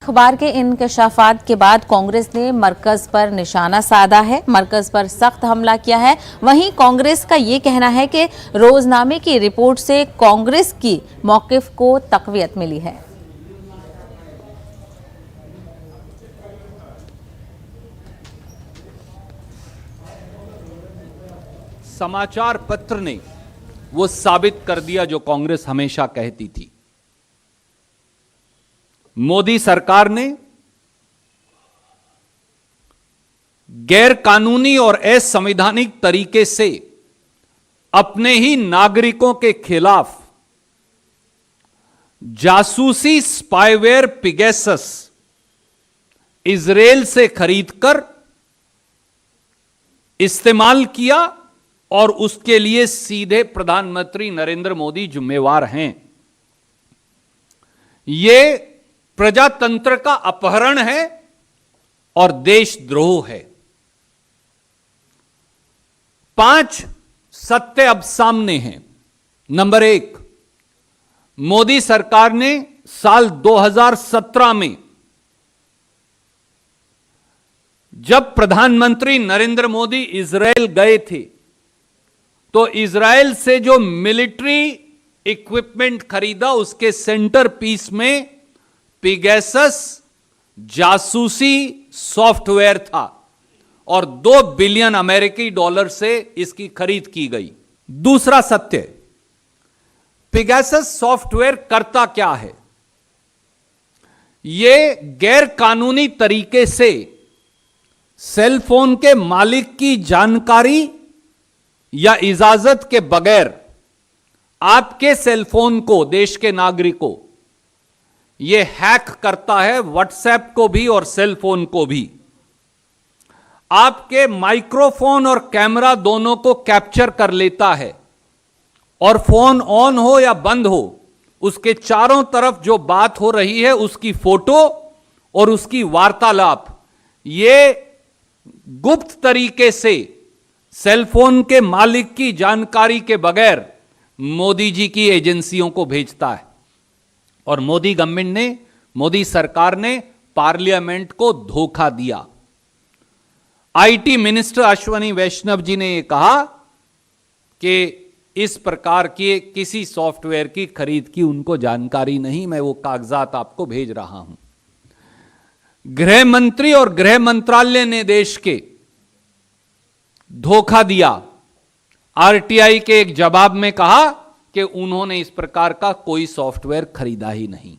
अखबार के इंकशाफात के बाद कांग्रेस ने मरकज पर निशाना साधा है, मरकज पर सख्त हमला किया है। वहीं कांग्रेस का ये कहना है कि रोजनामे की रिपोर्ट से कांग्रेस की मौकिफ को तकवीयत मिली है। समाचार पत्र ने वो साबित कर दिया जो कांग्रेस हमेशा कहती थी। मोदी सरकार ने गैर कानूनी और असंवैधानिक तरीके से अपने ही नागरिकों के खिलाफ जासूसी स्पाईवेयर पिगेसस इजराइल से खरीदकर इस्तेमाल किया और उसके लिए सीधे प्रधानमंत्री नरेंद्र मोदी जिम्मेवार हैं। यह प्रजातंत्र का अपहरण है और देशद्रोह है। 5 सत्य अब सामने हैं। नंबर 1, मोदी सरकार ने साल 2017 में जब प्रधानमंत्री नरेंद्र मोदी इजराइल गए थे तो इजराइल से जो मिलिट्री इक्विपमेंट खरीदा उसके सेंटर पीस में पिगेसस जासूसी सॉफ्टवेयर था और 2 बिलियन अमेरिकी डॉलर से इसकी खरीद की गई। दूसरा सत्य, पिगेसस सॉफ्टवेयर करता क्या है? यह गैर कानूनी तरीके से सेल फोन के मालिक की जानकारी या इजाजत के बगैर आपके सेल फोन को, देश के नागरिकों, यह हैक करता है, व्हाट्सएप को भी और सेल फोन को भी। आपके माइक्रोफोन और कैमरा दोनों को कैप्चर कर लेता है और फोन ऑन हो या बंद हो, उसके चारों तरफ जो बात हो रही है उसकी फोटो और उसकी वार्तालाप यह गुप्त तरीके से सेल फोन के मालिक की जानकारी के बगैर मोदी जी की एजेंसियों को भेजता है। और मोदी गवर्नमेंट ने, मोदी सरकार ने पार्लियामेंट को धोखा दिया। आईटी मिनिस्टर अश्विनी वैष्णव जी ने यह कहा कि इस प्रकार के किसी सॉफ्टवेयर की खरीद की उनको जानकारी नहीं, मैं वो कागजात आपको भेज रहा हूं। गृह मंत्री और गृह मंत्रालय ने देश के धोखा दिया। आरटीआई के एक जवाब में कहा कि उन्होंने इस प्रकार का कोई सॉफ्टवेयर खरीदा ही नहीं।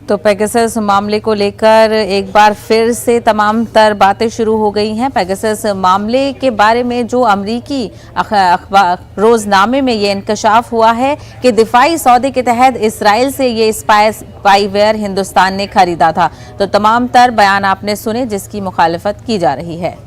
तो पेगासस मामले को लेकर एक बार फिर से तमाम तर बातें शुरू हो गई हैं। पेगासस मामले के बारे में जो अमरीकी रोजनामे में ये इंकशाफ हुआ है कि दिफाई सौदे के तहत इसराइल से ये स्पाईवेयर हिंदुस्तान ने खरीदा था। तो तमाम तर बयान आपने सुने जिसकी मुखालिफत की जा रही है।